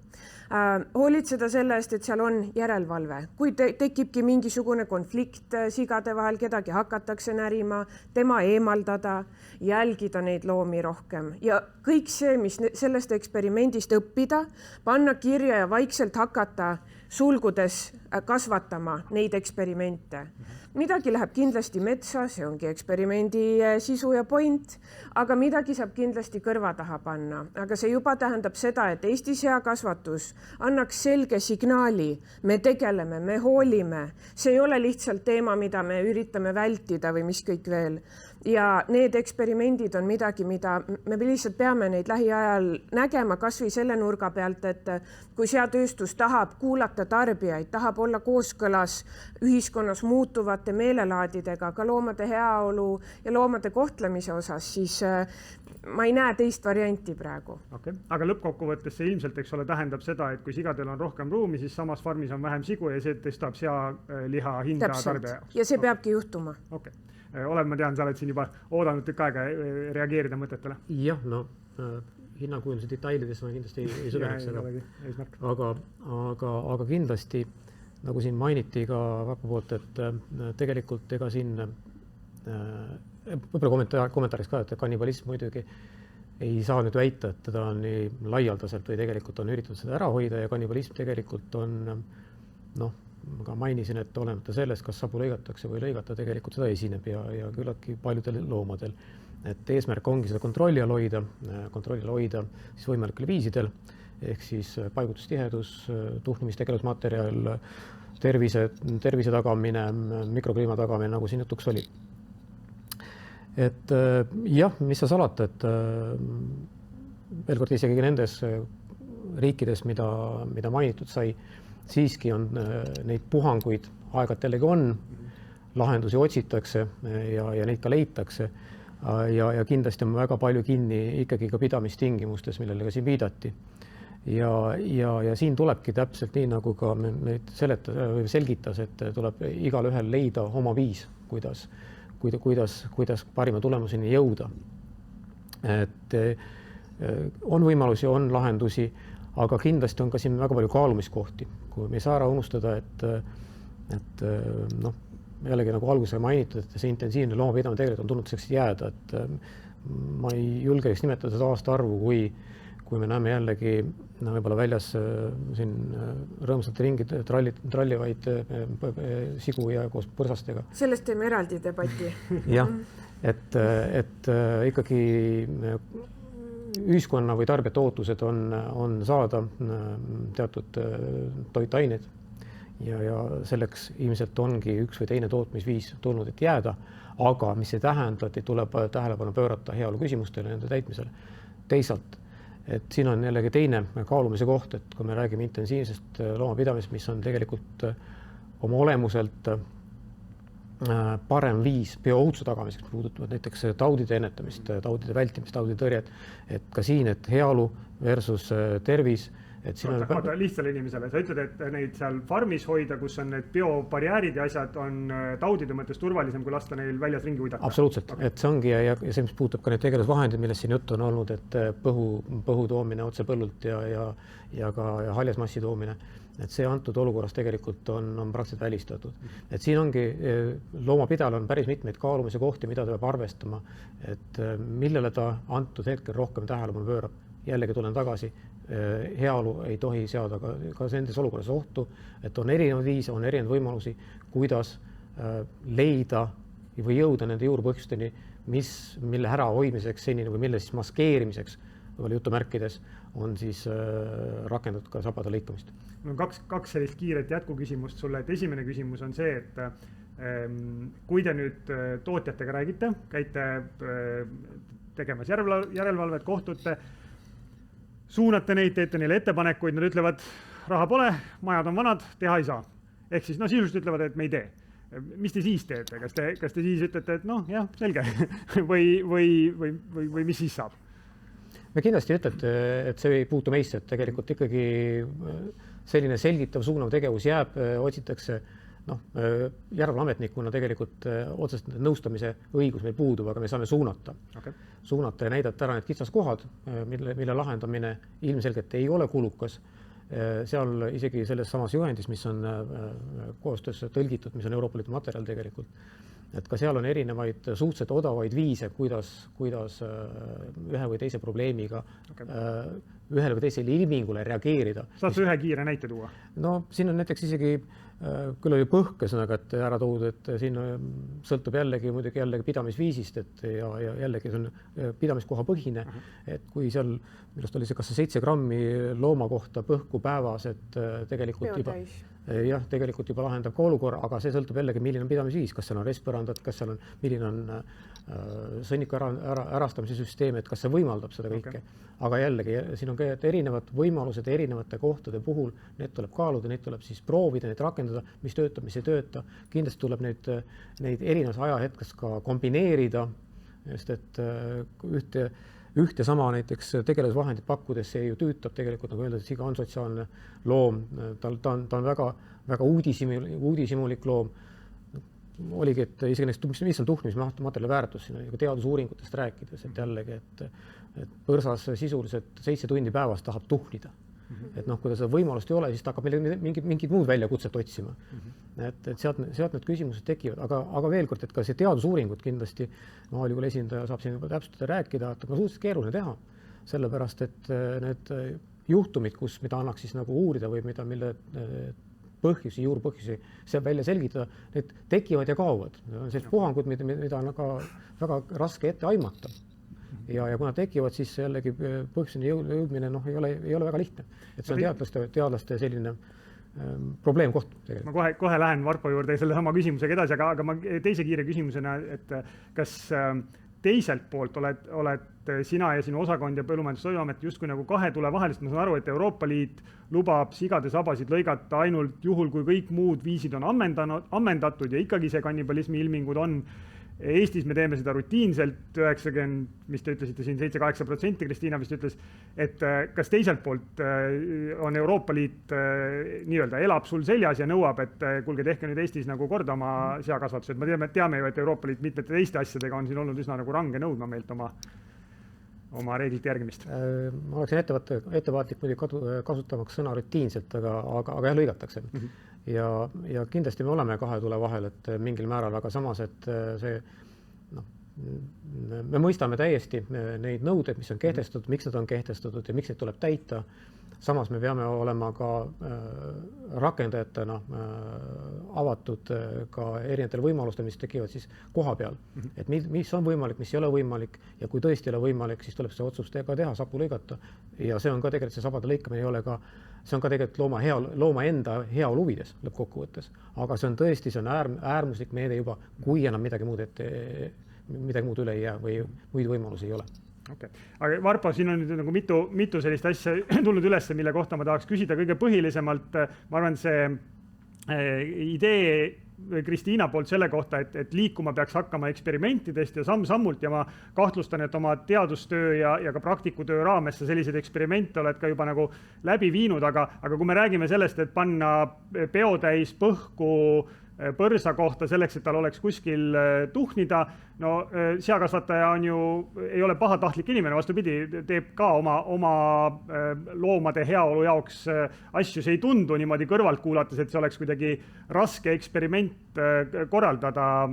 Hoolitseda selle eest, et seal on järelevalve. Kui tekibki mingisugune konflikt sigade vahel, kedagi hakatakse närima, tema eemaldada, jälgida neid loomi rohkem. Ja kõik see, mis sellest eksperimendist õppida, panna kirja ja vaikselt hakata sulgudes kasvatama neid eksperimente. Midagi läheb kindlasti metsa, see ongi eksperimendi sisu ja point, aga midagi saab kindlasti kõrva taha panna. Aga see juba tähendab seda, et Eesti seakasvatus annaks selge signaali, me tegeleme, me hoolime. See ei ole lihtsalt teema, mida me üritame vältida või mis kõik veel. Ja need eksperimendid on midagi, mida me lihtsalt peame neid lähiajal nägema kas või selle nurga pealt, et kui seatööstus tahab kuulata tarbijaid, tahab olla kooskõlas ühiskonnas muutuvate meelelaadidega, ka loomade heaolu ja loomade kohtlemise osas, siis ma ei näe teist varianti praegu. Okay. Aga lõppkokkuvõttes see ilmselt, eks ole, tähendab seda, et kui sigadel on rohkem ruumi, siis samas farmis on vähem sigu ja see tõstab sealiha hinda tarbija jaoks. Ja see peabki juhtuma. Okay. Olev, ma tean, sa oled siin juba oodanud tükk aega reageerida mõtetele. Jah, hinnakujunduse detailides ma kindlasti ei süveneks seda. Aga kindlasti, nagu siin mainiti ka Varpo poolt, et tegelikult ega siin, võib-olla kommentaariks ka, et kannibalism muidugi ei saa nüüd väita, et teda on nii laialdaselt või tegelikult on üritatud seda ära hoida ja kannibalism tegelikult on, noh, ma ka mainisin, et olemata sellest, kas sabu lõigatakse või lõigata, tegelikult seda esineb ja küllaltki paljudel loomadel. Et eesmärk ongi seda kontrolli all hoida siis võimalikel viisidel, ehk siis paigutustihedus, tuhnumistegelusmaterjal, tervise tagamine, mikrokliima tagamine, nagu siin jutuks oli. Et jah, mis sa salata, et veel kord isegi nendes riikides, mida mainitud sai, siiski on neid puhanguid aeg-ajalt jällegi on, lahendusi otsitakse ja neid ka leitakse ja kindlasti on väga palju kinni ikkagi ka pidamistingimustes, millele ka siin viidati. Ja siin tulebki täpselt nii, nagu ka meid selgitas, et tuleb igal ühel leida oma viis, kuidas parima tulemuseni jõuda. Et on võimalusi, on lahendusi, aga kindlasti on ka siin väga palju kaalumiskohti. Kui me ei saa ära unustada, et noh, jällegi nagu alguses mainitud, et see intensiivne loomapidamine tegelikult on tulnud selleks jääda, et ma ei julgeks nimetada seda aastaarvu, kui me näeme jällegi võib-olla väljas siin rõõmsalt ringi trallivaid sigu ja koos põrsastega. Sellest teeme eraldi debati. Jah, et ikkagi ühiskonna või tarbijate ootused on saada teatud toitained ja selleks ilmselt ongi üks või teine tootmisviis tulnud, et jääda, aga mis ei tähenda, et tuleb tähelepanu pöörata heaolu küsimustele, nende täitmisele. Teisalt, et siin on jällegi teine kaalumise koht, et kui me räägime intensiivsest loomapidamist, mis on tegelikult oma olemuselt parem viis bioohutuse tagamiseks, puudutavad näiteks taudide ennetamist, taudide vältimist, taudide tõrjet, et ka siin, et heaolu versus tervis. Vaata lihtsale inimesele, sa ütled, et neid seal farmis hoida, kus on need biobarjäärid ja asjad on taudide mõttes turvalisem, kui lasta neil väljas ringi uidata. Absoluutselt, et see ongi ja see, mis puudutab ka need tegelusvahendid, millest siin juttu on olnud, et põhu toomine otse põllult ja ka haljasmassi toomine, et see antud olukorras tegelikult on praktiliselt välistatud. Et siin ongi, loomapidajal on päris mitmeid kaalumise kohti, mida ta peab arvestama, et millele ta antud hetkel rohkem tähelepanu pöörab. Jällegi tulen tagasi, heaolu ei tohi seada ka nendes olukorras ohtu, et on erinevaid viise, on erinevaid võimalusi, kuidas leida või jõuda nende juurpõhjusteni, mille ära hoidmiseks senini või mille siis maskeerimiseks jutumärkides on siis rakendatud ka sabade lõikamist. No kaks sellist kiiret jätkuküsimust sulle, et esimene küsimus on see, et kui te nüüd tootjatega räägite, käite tegemas järelevalvet, kohtute, suunate neid, teete neile ettepanekuid, nad ütlevad, raha pole, majad on vanad, teha ei saa. Ehk siis sisuliselt ütlevad, et me ei tee. Mis te siis teete? Kas te siis ütlete, et noh, jah, selge või mis siis saab? Me kindlasti ütlete, et see ei puutu meisse, et tegelikult ikkagi selline selgitav suunav tegevus jääb, otsitakse järelevalveametnikuna tegelikult otsest nõustamise õigus meil puudub, aga me saame suunata ja näidata ära need kitsaskohad, mille lahendamine ilmselgelt ei ole kulukas. Seal isegi selles samas juhendis, mis on koostöös tõlgitud, mis on Euroopa Liidu materjal tegelikult, et ka seal on erinevaid suhteliselt odavaid viise, kuidas ühe või teise probleemiga ühele või teisele ilmingule reageerida. Saad sa ühe kiire näite tuua? No siin on näiteks isegi küll oli põhkesõnaga, et ära toodud, et siin sõltub muidugi jällegi pidamisviisist, et ja jällegi see on pidamiskoha põhine, et kui seal, millest oli see, kas see 7 grammi looma kohta põhku päevas, et tegelikult juba lahendab ka olukorra, aga see sõltub jällegi, milline on pidamisviis, kas seal on respirandat, kas seal on, milline on sõnniku ärastamise süsteem, et kas see võimaldab seda kõike. Aga jällegi, siin on ka erinevad võimalused erinevate kohtade puhul, need tuleb kaaluda, neid tuleb siis proovida, neid rakendada, mis töötab, mis ei tööta. Kindlasti tuleb neid erinevas ajahetkes ka kombineerida, sest et ühte sama näiteks tegelusvahendit pakkudes see ju tüütab tegelikult, nagu öeldud, et iga on sotsiaalne loom, ta on väga uudishimulik loom. Oligi, et isegi näiteks, mis on tuhnimismaterjali väärtus, siin on teadusuuringutest rääkides, et jällegi, et põrsas sisuliselt 7 tundi päevas tahab tuhnida. et noh, kui ta seda võimalust ei ole, siis ta hakkab mingid muud väljakutset otsima. Et sealt need küsimused tekivad, aga veel kord, et ka see teadusuuringud kindlasti, Maaülikooli esindaja saab siin juba täpsustada rääkida, et on suhteliselt keeruline teha, sellepärast et need juhtumid, mida annaks siis nagu uurida või mille põhjusi, juurpõhjusi saab välja selgitada, need tekivad ja kaovad. On sellised puhangud, mida on väga raske ette aimata. Ja kui nad tekivad, siis jällegi põhjuseni jõudmine ei ole väga lihtne. Et see on teadlaste selline probleemkoht. Ma kohe lähen Varpo juurde selle sama küsimusega edasi, aga ma teise kiire küsimusena, et kas teiselt poolt oled sina ja sinu osakond ja Põllumajandus- ja Toiduamet justkui nagu kahe tule vahel, sest ma saan aru, et Euroopa Liit lubab sigade sabasid lõigata ainult juhul, kui kõik muud viisid on ammendatud ja ikkagi see kannibalismi ilmingud on. Eestis me teeme seda rutiinselt, 90, mis te ütlesite siin, 7-8%, Kristiina vist ütles, et kas teiselt poolt on Euroopa Liit nii-öelda elab sul seljas ja nõuab, et kuulge, tehke nüüd Eestis nagu korda oma seakasvatused. Me teame ju, et Euroopa Liit mitmete teiste asjadega on siin olnud üsna nagu range nõudma meilt oma reeglite järgimist. Ma oleksin ettevaatlik muidugi kasutamaks sõna rutiinselt, aga jah, lõigatakse. Ja kindlasti me oleme kahe tule vahel, et mingil määral, aga samas, et me mõistame täiesti neid nõudeid, mis on kehtestatud, miks nad on kehtestatud ja miks neid tuleb täita. Samas me peame olema ka rakendajatena avatud ka erinevatel võimalustel, mis tekivad siis koha peal. Et mis on võimalik, mis ei ole võimalik ja kui tõesti ei ole võimalik, siis tuleb see otsust ka teha, sapu lõigata. Ja see on ka tegelikult see sabade lõikamine ei ole ka, see on ka tegelikult looma enda heaolu huvides lõppkokkuvõttes. Aga see on tõesti, see on äärmuslik meede juba, kui enam midagi muud üle ei jää või muid võimalusi ei ole. Okay. Aga Varpo, siin on nüüd nagu mitu sellist asja tulnud üles, mille kohta ma tahaks küsida kõige põhilisemalt. Ma arvan, see idee Kristiina poolt selle kohta, et liikuma peaks hakkama eksperimentidest ja samm-sammult ja ma kahtlustan, et oma teadustöö ja ka praktikutöö raames sa selliseid eksperimente oled ka juba nagu läbi viinud, aga kui me räägime sellest, et panna peotäis põhku põrsa kohta selleks, et tal oleks kuskil tuhnida. No seakasvataja ei ole pahatahtlik inimene, vastupidi, teeb ka oma loomade heaolu jaoks asju, see ei tundu niimoodi kõrvalt kuulates, et see oleks kuidagi raske eksperiment korraldada.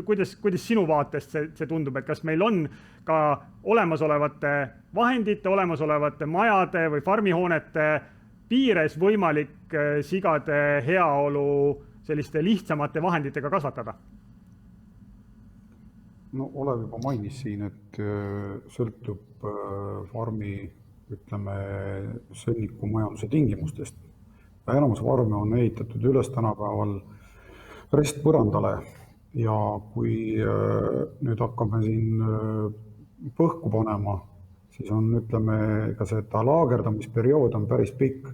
Kuidas sinu vaatest see tundub, et kas meil on ka olemasolevate vahendite, olemasolevate majade või farmihoonete piires võimalik sigade heaolu selliste lihtsamate vahenditega kasvatada? No Olev juba mainis siin, et sõltub farmi, ütleme, sõnnikumajanduse tingimustest. Enamus farme on ehitatud üles tänapäeval restpõrandale ja kui nüüd hakkame siin põhku panema, siis on, ütleme, ka seda laagerdamisperiood on päris pikk.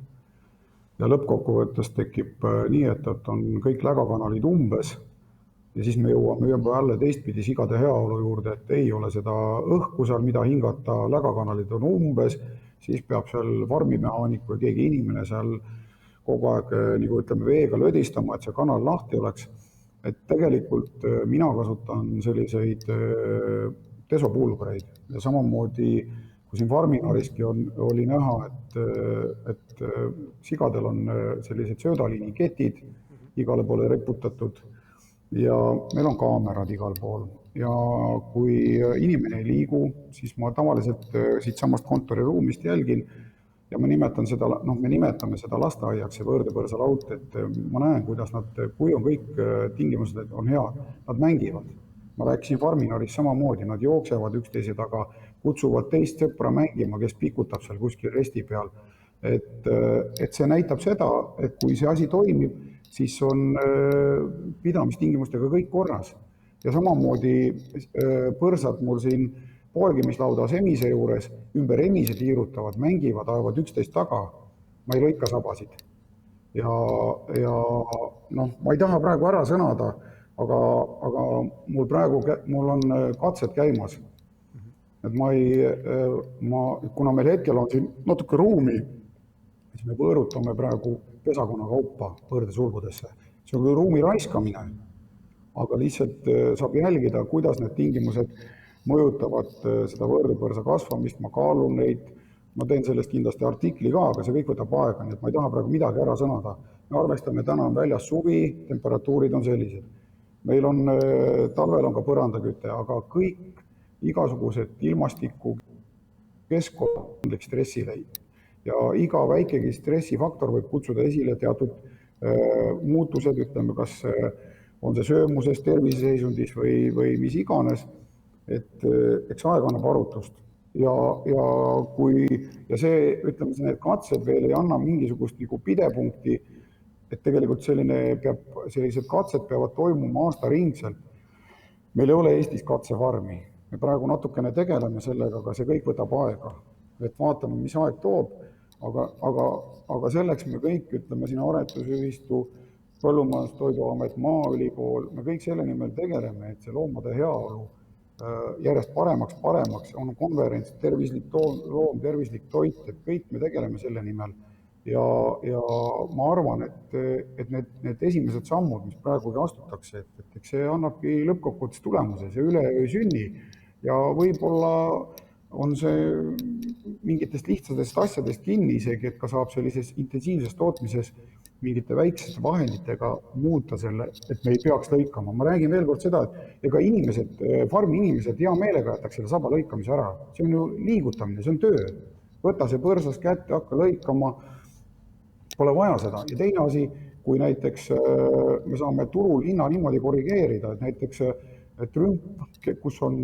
Ja lõppkokkuvõttes tekib nii, et on kõik lägakanalid umbes ja siis me jõuame jälle teistpidi sigade heaolu juurde, et ei ole seda õhku seal, mida hingata, lägakanalid on umbes, siis peab seal farmimehaanik või keegi inimene seal kogu aeg nagu ütleme, veega lödistama, et see kanal lahti oleks. Et tegelikult mina kasutan selliseid desopulbreid ja samamoodi kui siin farminariski oli näha, et sigadel on sellised söödaliiniketid igale poole reputatud ja meil on kaamerad igal pool. Ja kui inimene ei liigu, siis ma tavaliselt siit samast kontoriruumist jälgin ja me nimetame seda lasteaiaks ja võõrdepõrsalaut, et ma näen, kuidas nad, kui on kõik tingimused on head, nad mängivad. Ma rääkisin farminaris samamoodi, nad jooksevad üksteise taga, kutsuvad teist sõpra mängima, kes pikutab seal kuskil resti peal. Et see näitab seda, et kui see asi toimib, siis on pidamistingimustega kõik korras. Ja samamoodi põrsad mul siin poegimislaudas emise juures, ümber emise tiirutavad, mängivad, ajavad üksteist taga. Ma ei lõika sabasid. Ja ma ei taha praegu ära sõnada, aga mul on katsed käimas. Et kuna meil hetkel on siin natuke ruumi, siis me võõrutame praegu pesakonna kaupa põrdesulgudesse. See on ruumi raiskamine, aga lihtsalt saab jälgida, kuidas need tingimused mõjutavad seda võõrdepõrsa kasvamist. Ma kaalun neid, ma teen sellest kindlasti artikli ka, aga see kõik võtab aega, nii et ma ei taha praegu midagi ära sõnada. Me arvestame, täna on väljas suvi, temperatuurid on sellised. Meil on, talvel on ka põrandaküte, aga kõik igasugused ilmastiku keskkondlik stressile ja iga väikegi stressifaktor võib kutsuda esile teatud muutused, ütleme, kas on see söömuses, terviseseisundis või mis iganes, et eks aeg annab arutust. Ja see, ütleme, need katsed veel ei anna mingisugust nagu pidepunkti, et tegelikult sellised katsed peavad toimuma aastaringselt. Meil ei ole Eestis katsefarmi. Me praegu natukene tegeleme sellega, aga see kõik võtab aega. Et vaatame, mis aeg toob, aga selleks me kõik, ütleme, siin aretusühistu, Põllumajandus- Toiduamet, Maaülikool, me kõik selle nimel tegeleme, et see loomade heaolu järjest paremaks, on konverents, tervislik loom, tervislik toit, et kõik me tegeleme selle nimel. Ja ma arvan, et need esimesed sammud, mis praegugi astutakse, et see annabki lõppkokkuvõttes tulemuse, see üleöö sünni ja võib-olla on see mingitest lihtsatest asjadest kinni isegi, et ka saab sellises intensiivses tootmises mingite väiksete vahenditega muuta selle, et me ei peaks lõikama. Ma räägin veel kord seda, et ega farmi inimesed hea meelega jätaks selle saba lõikamise ära. See on ju liigutamine, see on töö. Võta see põrsas kätte, hakka lõikama, pole vaja seda. Ja teine asi, kui näiteks me saame turul hinna niimoodi korrigeerida, et näiteks rümp, kus on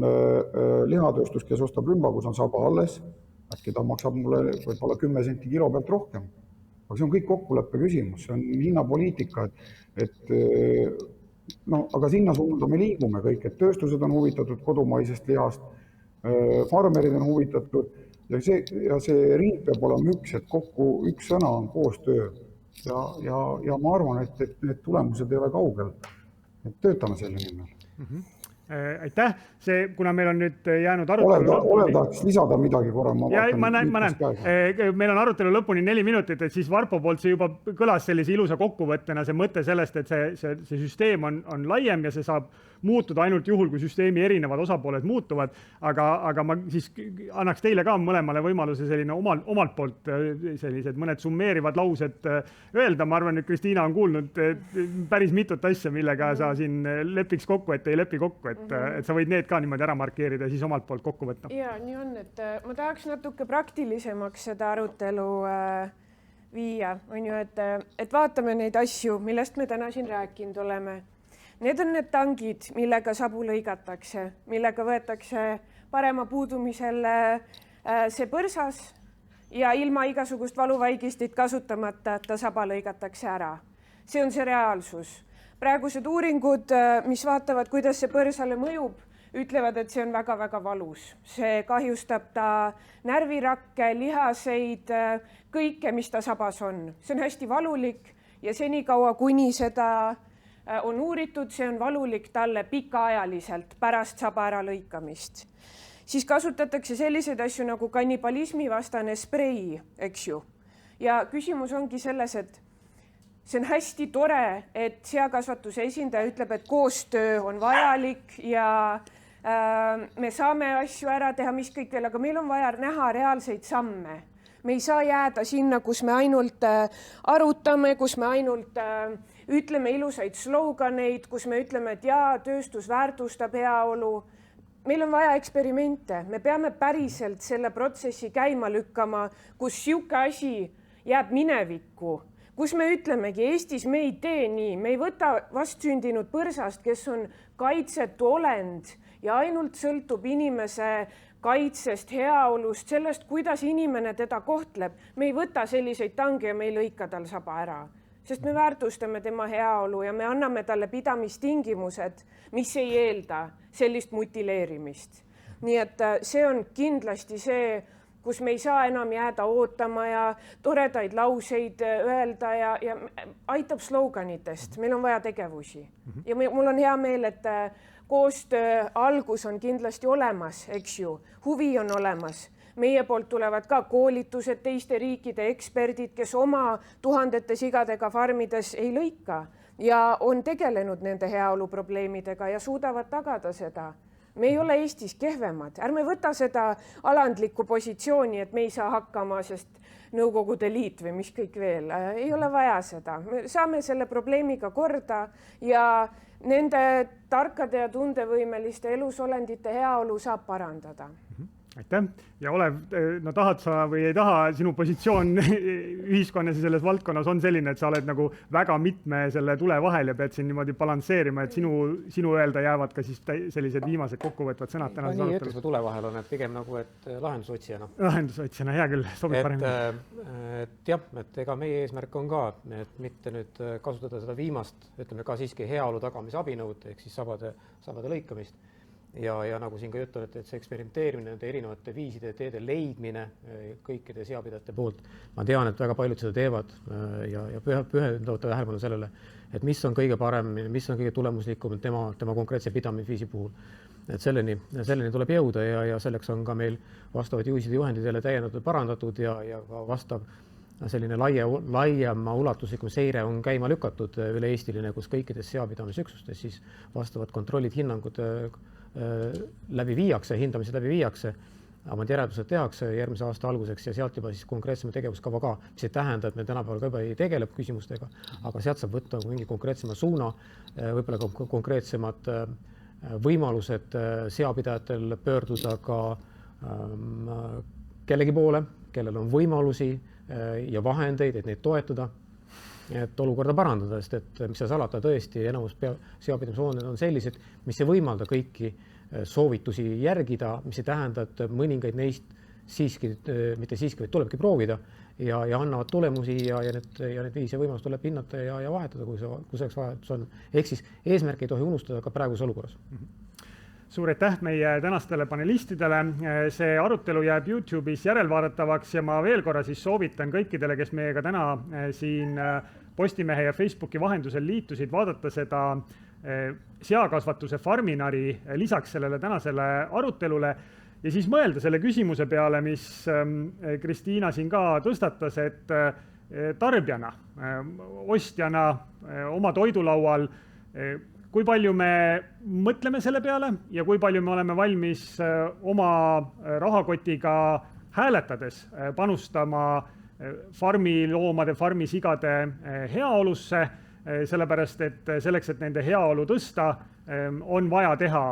lihatööstus, kes ostab rümba, kus on saba alles, äkki ta maksab mulle võib-olla 10 senti kilo pealt rohkem. Aga see on kõik kokkuleppe küsimus, see on hinnapoliitika, aga sinna suunda me liigume kõik, et tööstused on huvitatud kodumaisest lihast, farmerid on huvitatud ja see ring peab olema et kokku üks sõna on koostöö ja ma arvan, et need tulemused ei ole kaugel, et töötame selle nimel. Aitäh, kuna meil on nüüd jäänud arutelu Olev tahaks lisada midagi korra, ma näen. Meil on arutelu lõpuni 4 minutit, et siis Varpo poolt see juba kõlas sellise ilusa kokkuvõttena, see mõte sellest, et see süsteem on laiem ja see saab muutuda ainult juhul, kui süsteemi erinevad osapooled muutuvad, aga ma siis annaks teile ka mõlemale võimaluse selline omalt poolt sellised mõned summeerivad laused öelda. Ma arvan, et Kristiina on kuulnud päris mitut asja, millega sa siin lepiks kokku, et ei lepi kokku, et sa võid need ka niimoodi ära markeerida ja siis omalt poolt kokku võtta. Ja, nii on, et ma tahaks natuke praktilisemaks seda arutelu viia, on ju, et vaatame neid asju, millest me täna siin rääkinud oleme. Need on need tangid, millega sabu lõigatakse, millega võetakse parema puudumisel see põrsas ja ilma igasugust valuvaigistit kasutamata ta saba lõigatakse ära. See on see reaalsus. Praegused uuringud, mis vaatavad, kuidas see põrsale mõjub, ütlevad, et see on väga-väga valus. See kahjustab ta närvirakke, lihaseid, kõike, mis ta sabas on. See on hästi valulik ja senikaua, kuni seda on uuritud, see on valulik talle pikaajaliselt pärast saba ära lõikamist. Siis kasutatakse selliseid asju nagu kannibalismi vastane sprei, eks ju. Ja küsimus ongi selles, et see on hästi tore, et seakasvatuse esindaja ütleb, et koostöö on vajalik ja me saame asju ära teha, mis kõik veel, aga meil on vaja näha reaalseid samme. Me ei saa jääda sinna, kus me ainult arutame, kus me ainult ütleme ilusaid sloganeid, kus me ütleme, et jaa, tööstus väärtustab heaolu. Meil on vaja eksperimente. Me peame päriselt selle protsessi käima lükkama, kus siuke asi jääb minevikku, kus me ütlemegi, Eestis me ei tee nii, me ei võta vastsündinud põrsast, kes on kaitsetu olend ja ainult sõltub inimese kaitsest, heaolust, sellest, kuidas inimene teda kohtleb. Me ei võta selliseid tange ja me ei lõika tal saba ära, sest me väärtustame tema heaolu ja me anname talle pidamistingimused, mis ei eelda sellist mutileerimist. Nii et see on kindlasti see, kus me ei saa enam jääda ootama ja toredaid lauseid öelda ja aitab sloganitest. Meil on vaja tegevusi. Ja mul on hea meel, et koostöö algus on kindlasti olemas, eks ju. Huvi on olemas. Meie poolt tulevad ka koolitused, teiste riikide eksperdid, kes oma tuhandete sigadega farmides ei lõika ja on tegelenud nende heaolu probleemidega ja suudavad tagada seda. me ei ole Eestis kehvemad, ärme võta seda alandlikku positsiooni, et me ei saa hakkama, sest Nõukogude Liit või mis kõik veel, ei ole vaja seda. Me saame selle probleemiga korda ja nende tarkade ja tundevõimeliste elusolendite heaolu saab parandada. Aitäh. Ja Olev, no tahad sa või ei taha, sinu positsioon ühiskonnas ja selles valdkonnas on selline, et sa oled nagu väga mitme selle tule vahel ja pead siin niimoodi balansseerima, et sinu öelda jäävad ka siis sellised viimased kokkuvõtvad sõnad tänases nii arutelus. ütleks tule vahel on, et pigem nagu, et lahendusotsijana. Lahendusotsijana, hea küll, sobib paremini. Et jah, et ega meie eesmärk on ka, et mitte nüüd kasutada seda viimast, ütleme ka siiski heaolu tagamise abinõud, ehk siis sabade lõikamist. Ja nagu siin ka jutt on, et see eksperimenteerimine, nende erinevate viiside teede leidmine kõikide seapidajate poolt. Ma tean, et väga paljud seda teevad ja pühendavad tähelepanu sellele, et mis on kõige parem, mis on kõige tulemuslikum tema konkreetse pidamisviisi puhul. Et selleni tuleb jõuda ja selleks on ka meil vastavad juhised ja juhendid jälle täiendatud, parandatud ja ka vastav selline laiema ulatuslikum seire on käima lükatud üle Eestiline, kus kõikides seapidamisüksustes siis vastavad kontrollid, hinnangud läbi viiakse, hindamised läbi viiakse, omad järeldused tehakse järgmise aasta alguseks ja sealt juba siis konkreetsema tegevuskava ka, mis ei tähenda, et me tänapäeval ka juba ei tegeleb küsimustega, aga sealt saab võtta mingi konkreetsema suuna, võib-olla ka konkreetsemad võimalused seapidajatel pöörduda ka kellegi poole, kellel on võimalusi ja vahendeid, et neid toetada, et olukorda parandada, sest et mis sa salata tõesti, enamus seapidamishooned on sellised, mis ei võimalda kõiki soovitusi järgida, mis ei tähenda, et mõningaid neist siiski, mitte siiski, vaid tulebki proovida ja annavad tulemusi ja need viis ja võimalus tuleb hinnata ja vahetada, kui selleks vahetus on. Ehk siis eesmärk ei tohi unustada ka praeguses olukorras. Suur aitäh meie tänastele panelistidele. See arutelu jääb YouTube'is järelvaadatavaks ja ma veel korra siis soovitan kõikidele, kes meiega täna siin Postimehe ja Facebooki vahendusel liitusid, vaadata seda seakasvatuse farminari lisaks sellele tänasele arutelule ja siis mõelda selle küsimuse peale, mis Kristiina siin ka tõstatas, et tarbijana, ostjana oma toidulaual, kui palju me mõtleme selle peale ja kui palju me oleme valmis oma rahakotiga hääletades panustama farmiloomade, farmisigade heaolusse, sellepärast et selleks, et nende heaolu tõsta, on vaja teha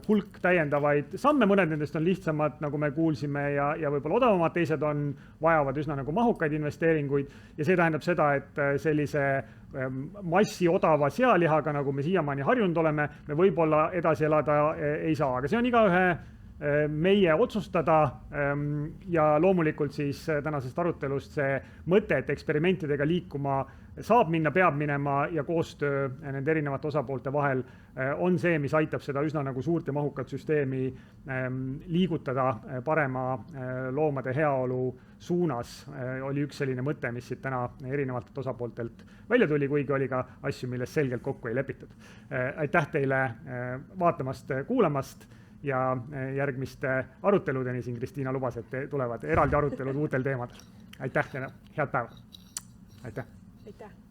hulk täiendavaid samme, mõned nendest on lihtsamad, nagu me kuulsime, ja võib-olla odavamad, teised vajavad üsna nagu mahukaid investeeringuid ja see tähendab seda, et sellise massi odava sealihaga, nagu me siiamaani harjunud oleme, me võib-olla edasi elada ei saa, aga see on igaühe meie otsustada ja loomulikult siis tänasest arutelust see mõte, et eksperimentidega liikuma saab minna, peab minema ja koostöö nende erinevate osapoolte vahel on see, mis aitab seda üsna nagu suurt ja mahukat süsteemi liigutada parema loomade heaolu suunas. Oli üks selline mõte, mis siit täna erinevatelt osapooltelt välja tuli, kuigi oli ka asju, milles selgelt kokku ei lepitud. Aitäh teile vaatamast, kuulamast ja järgmiste aruteludeni siin Kristiina lubas, et tulevad eraldi arutelud uutel teemadel. Aitäh ja head päeva! Aitäh! Aitäh!